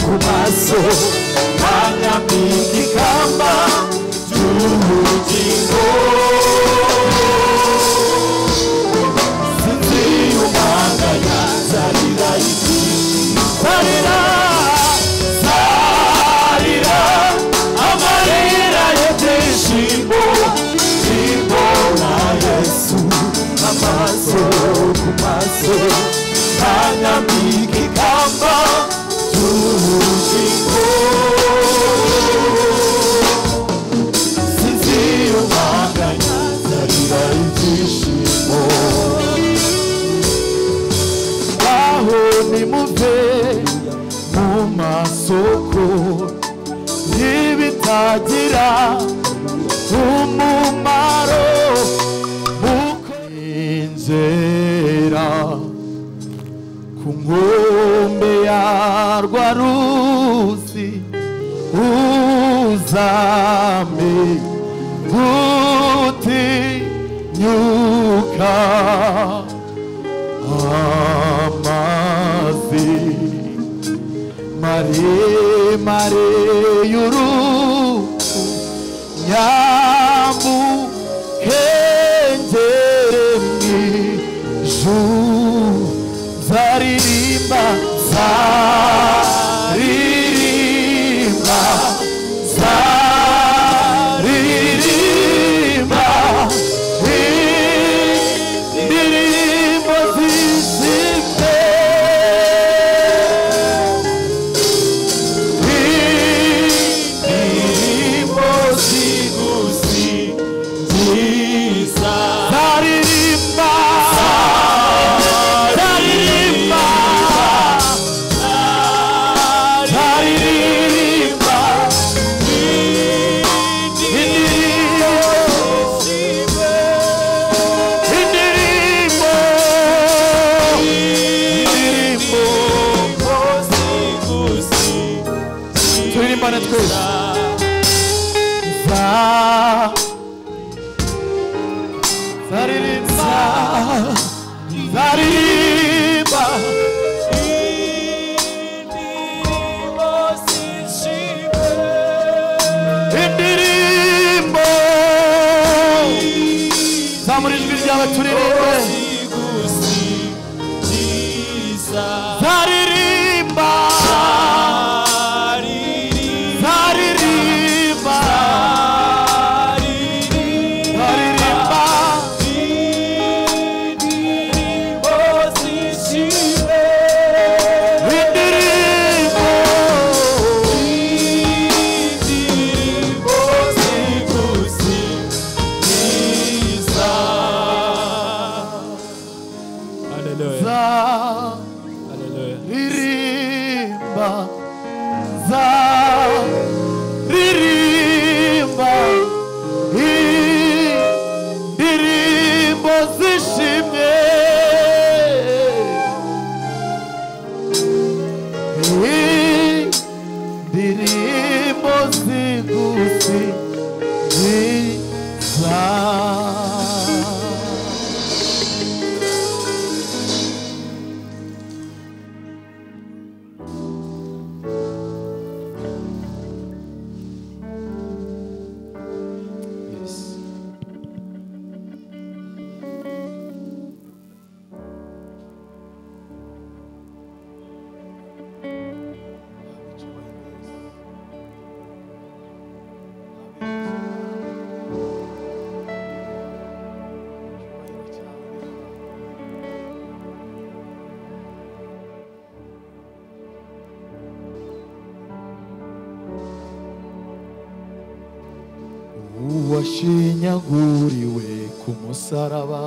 ku maso anyambika ikamba ry'ubugingo sinziyumanganya nzarira ibyishimo zarira amarira y'ibyishimo nimbona Yesu amaso ku maso anyambika ikamba ry'ubugingo sinziyumanganya nzarira ibyishimo aho nimuve mu masoko y'ibitagira umumaro inzira ku nkombe ya rwa ruzi uzame gutinyuka amazi maremare y'uruzi nyambuke ngere mw'ijuru zaririmba indirimbo zishimye indirimbo zigusingiza zaririmba zamura ijwi ryawe turirimbe zaririmba washinyaguriwe ku musaraba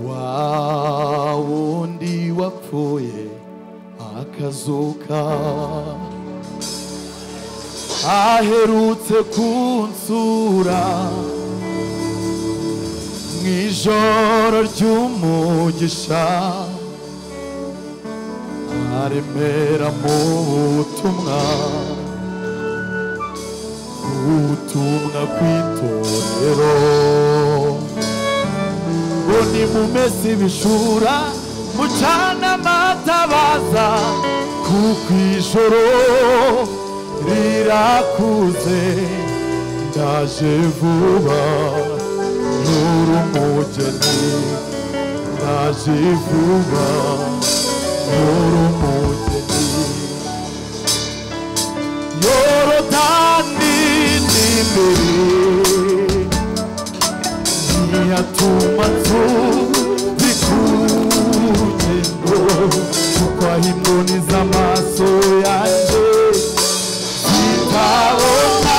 wa wundi wapfuye akazuka aherutse kunsura mw'ijoro ry'umugisha aremera mu butumwa ubutumwa kw'itorero ngo nimumese ibishura mucana amatabaza kuko ijoro rirakuze ndaje vuba n'urumugeni ndaje vuba n'urumugeni Yorodani n'imbere ntiyatuma nzubikugendo kuko aho imboni z'amaso yanjye zitabona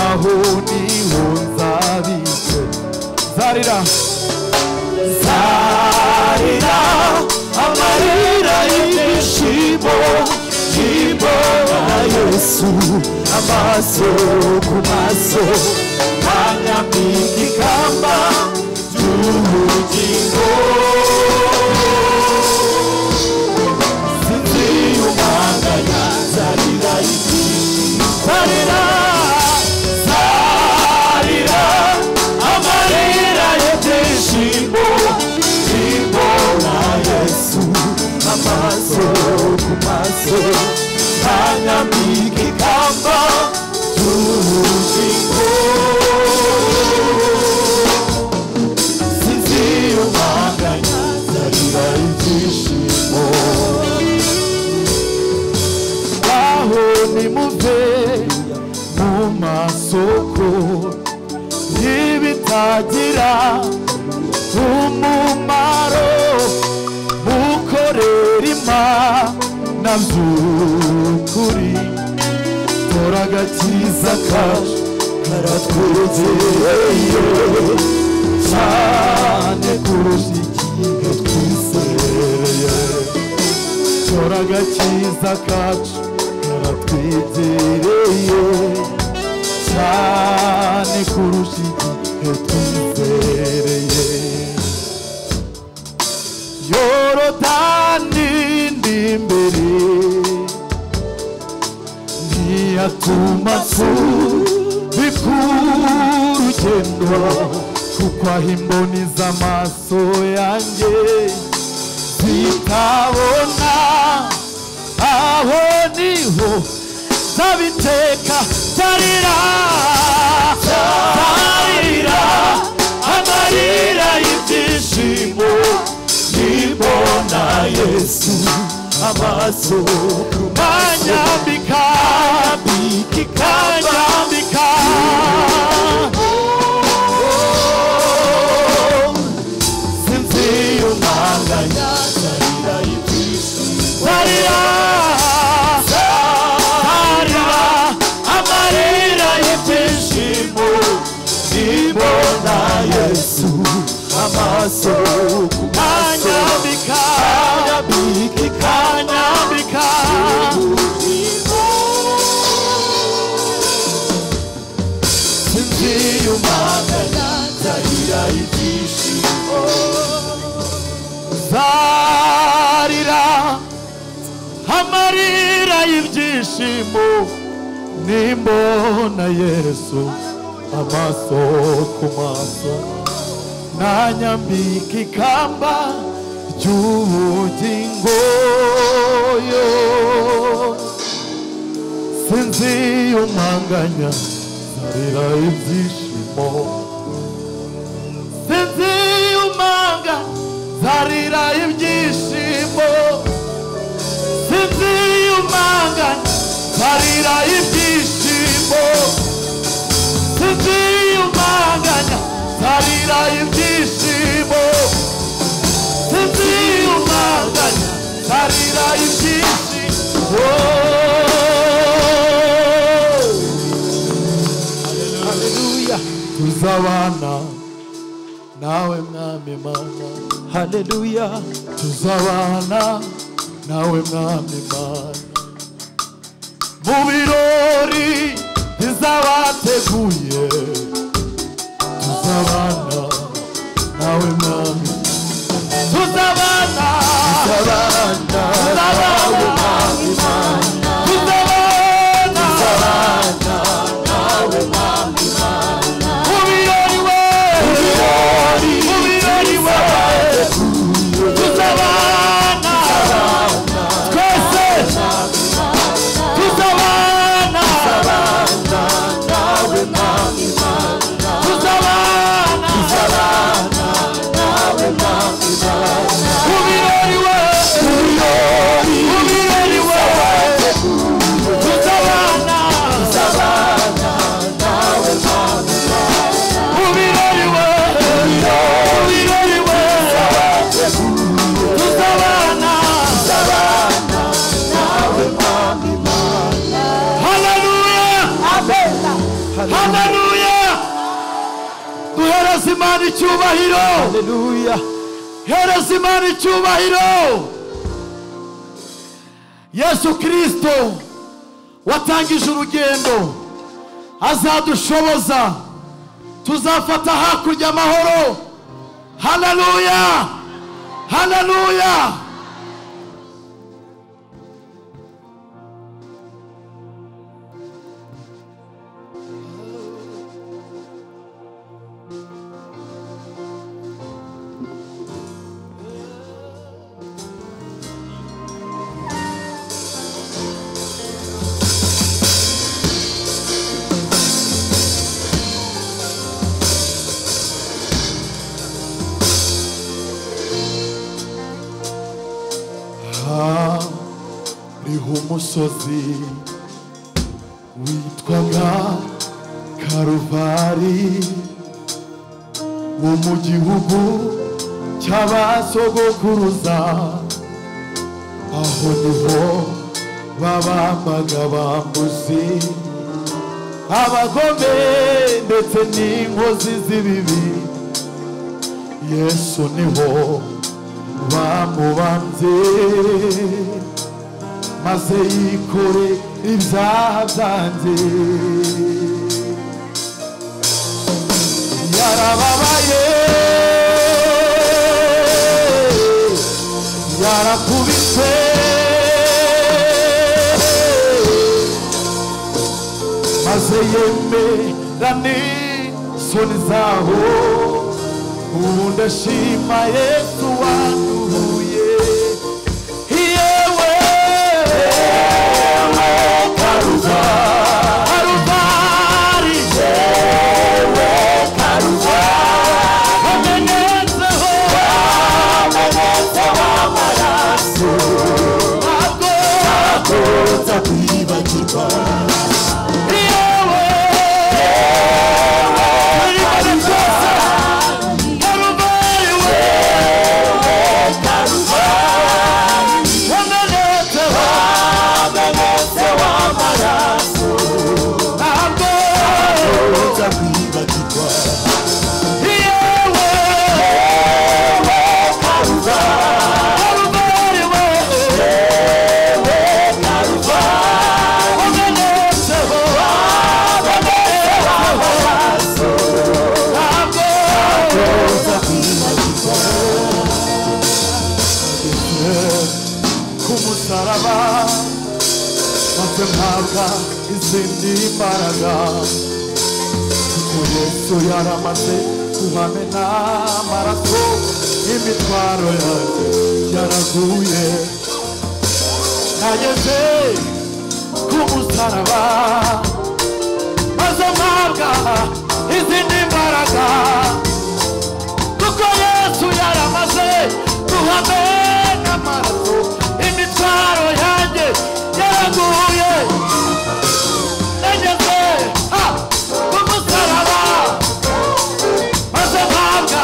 aho niho nzabitse zarira amarira y'ibyishimo mbona Yesu amaso ku maso anyambika ikamba ry'ubugingo sinziyumanganya zarira ibyishimo zarira amarira y'ibyishimo mbona Yesu amaso ku maso anyambika ikamba ry'ubugingo sinziyumanganya zarira ibyishimo aho nimuve mu masoko y'ibitagira umumaro mukorera Imana by'ukuri tora agakiza kacu karatwegereye cyane kurusha igihe twizereye tora agakiza kacu karatwegereye cyane kurusha igihe twizereye Yorodani n'imbere ntiyatuma nzubikugendo kuko aho imboni z'amaso yanjye zitabona aho niho nzabiteka zarira amarira y'ibyishimo mbona Yesu amaso anyambika ikanyambika sinziyumanganya zarira ibyishimo zarira amarira y'ibyishimo mbona Yesu amaso anyambika ikanyambika sinziyumanganya zarira ibyishimo zarira amarira y'ibyishimo nimbona Yesu amaso ku maso nanyambika ikamba ry'ubugingo yo sinziyumanganya zarira ibyishimo sinziyumanganya zarira ibyishimo sinziyumanganya zarira ibyishimo sinziyumanganya zarira ibyishimo sinziyumanganya zarira ibyishimo Haleluya tuzabana nawe mwami Mana Haleluya tuzabana nawe mwami Mana mu birori bizabateguye tuzabana nawe mwami tuzabana nawe mwami Mana tuzabana nawe mwami Mana mu birori Imana icyubahiro. Haleluya. Hereza Imana icyubahiro. Yesu Kristo watangije urugendo azadushoboza, tuzafata hakurya amahoro. Haleluya, haleluya. Hariho umusozi witwaga Karuvari wo mu gihugu cy'abasogokuruza, aho niho babambaga abambuzi, abagome ndetse n'inkozi z'ibibi. Yesu niho bamubambye maze yikore ibyaha byanjye. Yarababaye, yarakubiswe, maze yemera n'isoni zaho. Ubu ndashima Yesu wanduhuye. Yewe Karuvari, yewe Karuvari, wamenetseho amaraso, ntabwo nzakwibagirwa. Mpabwa izindi mbaraga, kuko Yesu yaramaze kuhamena amaraso, imitwaro yanjye yaraguye. Nageze ku musaraba maze mpabwa izindi mbaraga, kuko Yesu yaramaze kuhamena amaraso, imitwaro yanjye yaraguye. Nageze ku musaraba maze mpabwa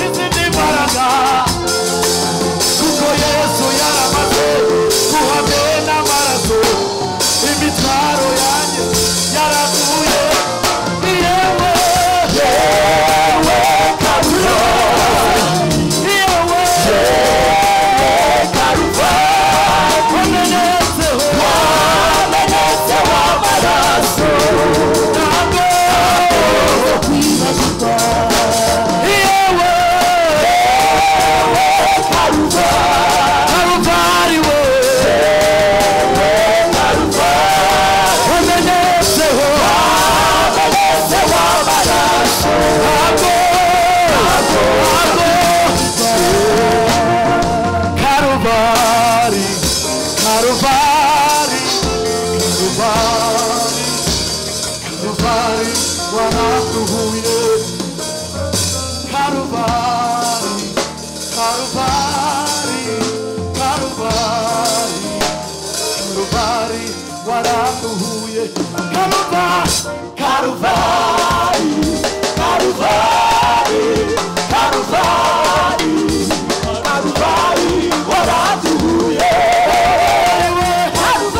izindi mbaraga, kuko Yesu yaramaze kuhamena amaraso, imitwaro yanjye yaraguye. Yewe Karuvari, yewe Karuvari, wamenetseho amaraso, ntabwo nzakwibagirwa. Yewe Karuvari, we wamenetseho amaraso, ntabwo Karuvari, Karuvari, Karuvari, Karuvari, waraduhuye. Karuvari, Karuvari, Karuvari, Karuvari, waraduhuye. Karuvari, Karuvari, Karuvari, Karuvari, Karuvari, waraduhuye. Karuvari,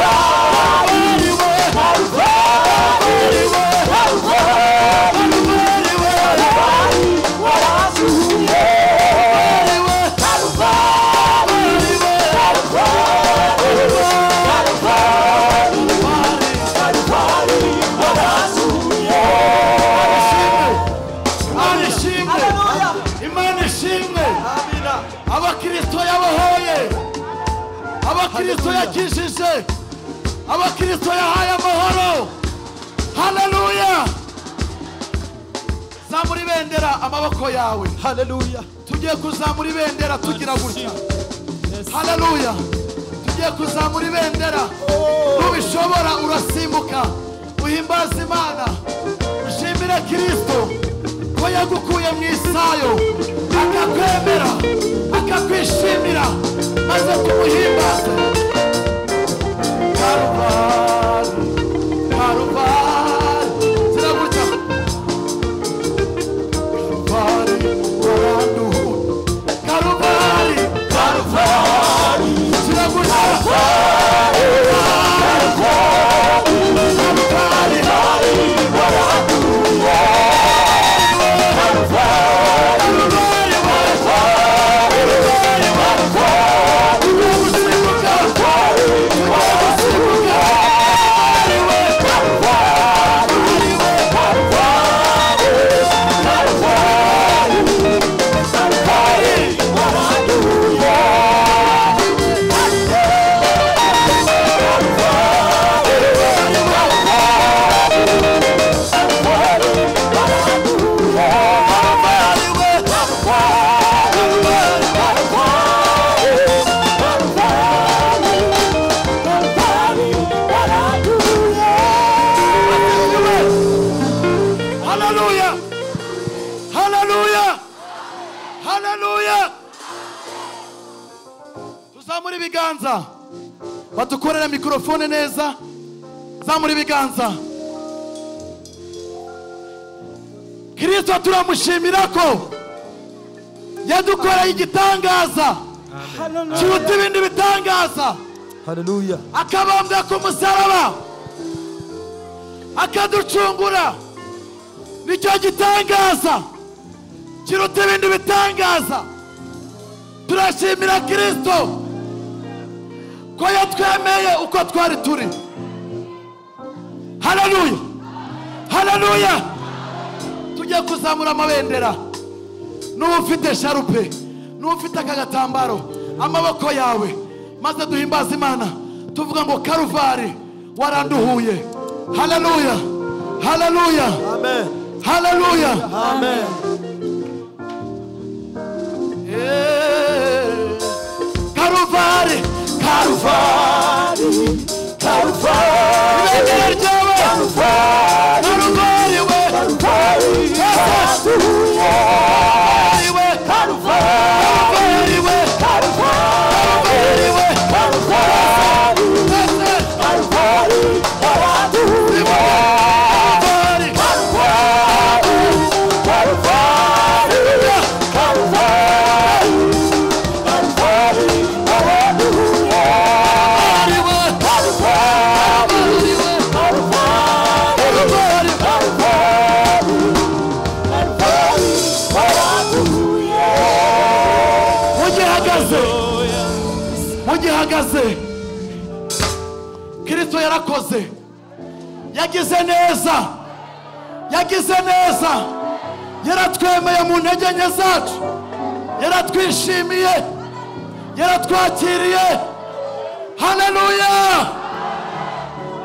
abakristo yabohoye, abakristo yakijije, abakristo yahaye amahoro. Haleluya. Zamura ibendera amaboko yawe. Hallelujah. Tugiye kuzamura ibendera tugira gutya. Haleluya. Tugiye kuzamura ibendera. Nubishobora urasimbuka uhimbaza Imana, ushimira Kristo ko yagukuye mu isayo akakwemera akakwishimira maze tumuhimbaze. Karuvali, Karuvali, ziraguca. Karuvali, Karuvali, Karuvali, ziraguca. Zamura ibiganza batukorera mikrofone neza. Zamura ibiganza. Kristo turamushimira ko yadukoreye igitangaza kiruta ibindi bitangaza. Hallelujah. Akabambwa ku musaraba akaducungura, nicyo gitangaza kiruta ibindi bitangaza. Turashimira Kristo ko yatwemeye uko twari turi. Haleluya, haleluya. Tujye kuzamura amabendera. N'ufite sharupe, n'ufite akagatambaro, amaboko yawe, maze duhimbaza Imana tuvuga ngo Karuvali waranduhuye. Haleluya, haleluya, Amen. haleluya, Amen. Karuvali, Karuvali, Karuvali, ibendera ryawe Karuvali, Karuvali we, Karuvali, Karuvali we, Karuvali we, Karuvali we, Karuvali, Karuvali, Karuvali, mugihagaze. Kristo yarakoze, yagize neza, yagize neza, yaratwemeye mu ntege nke zacu, yaratwishimiye, yaratwakiriye. Haleluya.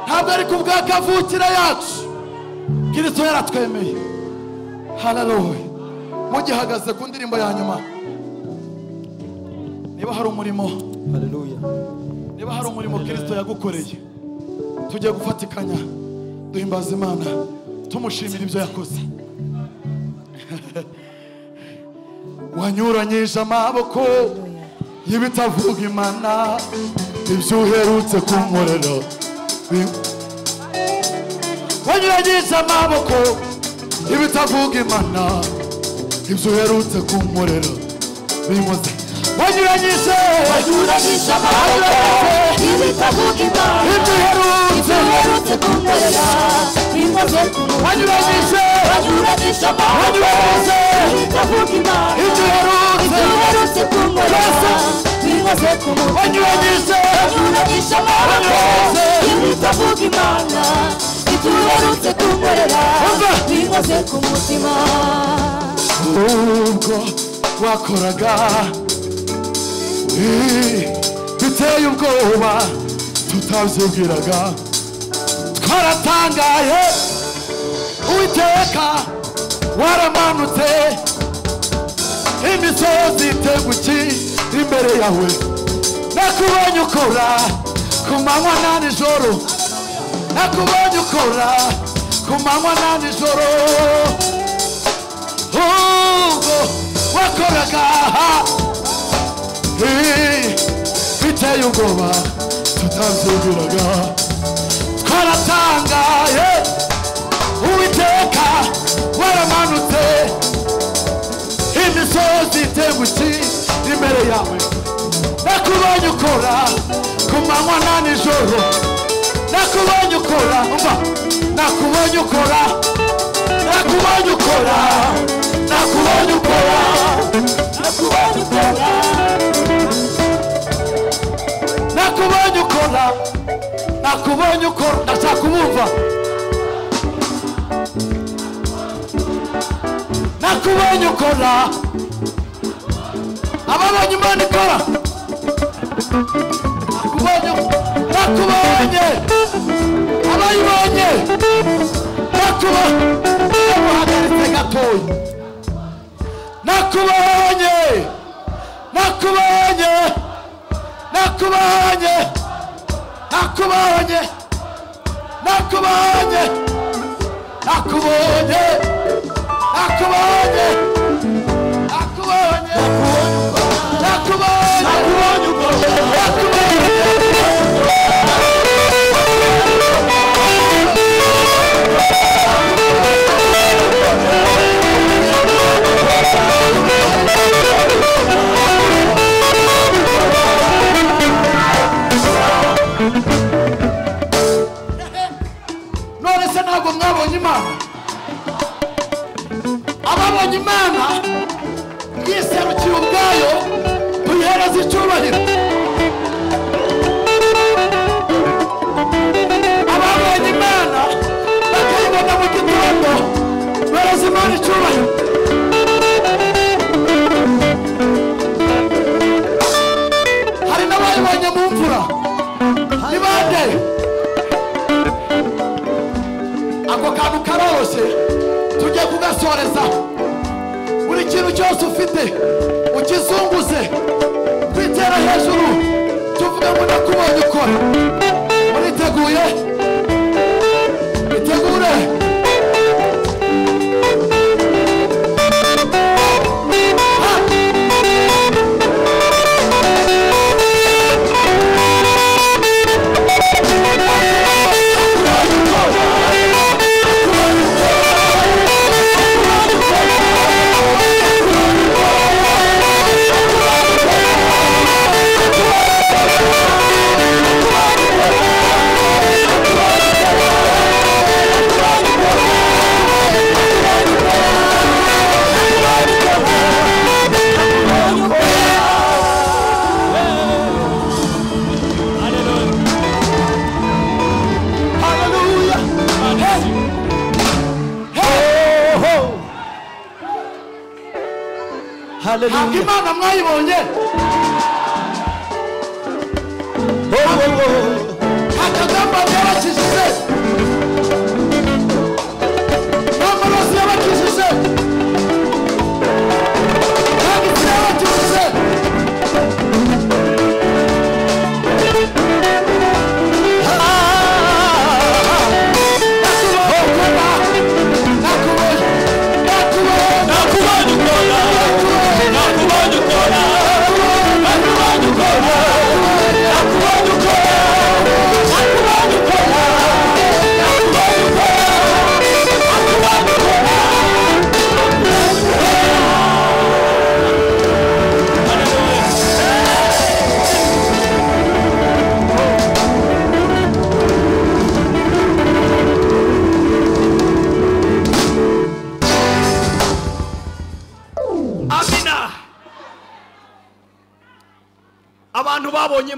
Ntabwo ari kubwa kavukira yacu, Kristo yaratwemeye. Haleluya. Mugihagaze ku ndirimbo ya nyuma. Niba hari umurimo, Hallelujah. niba hari umurimo Kristo yagukoreye, tujye gufatikanya duhimbaza Imana tumushimira ibyo yakoze. Wanyuranyije amaboko y'ibitavuga Imana, ibyo uherutse kunkorera. Wanyuranyije amaboko y'ibitavuga Imana, ibyo uherutse kunkorera bimoze. Wanyuranyije amaboko y'ibitavuga Imana, ibyo uherutse kunkorera bimoze. Wanyuranyije amaboko y'ibitavuga Imana, ibyo uherutse kunkorera bimoze. Wanyuranyije amaboko y'ibitavuga Imana, ibyo uherutse kunkorera bimoze ku mutima. ubwo wakoraga biteye ubwoba tutabyibwiraga twaratangaye Uwiteka waramanutse imisozi iteguki imbere yawe nakubonye ukora ku manywa na nijoro nakubonye ukora ku manywa na nijoro ubwo wakoraga biteye ubwoba tutabyibwiraga twaratangaye Uwiteka waramanutse imisozi iteguki imbere yawe nakubonye ukora ku manywa na nijoro nakubonye ukora umva nakubonye ukora nakubonye ukora nakubonye ukora nakubonye ukora nakubonye ukora nakubonye ukora ndashaka kumumva nakubonye ukora ababonye Imana ikora nakubonye abayibonye namuhagaritse gatoya nakubonye nakubonye nakubonye nakubonye nakubonye nakubonye nakubonye nakubonye none se ntabwo mwabonye Imana ababonye Imana yiserukiye ubwayo tuyihereza icyubahiro ababonye Imana bakayibona mu gitondo bereza Imana icyubahiro hari n'abayibonye mu mvura ni bande ako kantu karoroshye tugiye kugasoreza buri kintu cyose ufite ukizunguze kwitera hejuru tuvuga ngo nakubonye ukora muriteguye itegure ntabwo Imana mwayibonye akagamba yabakijije n'amaraso yabakijije n'abisi yabakijije abantu babonye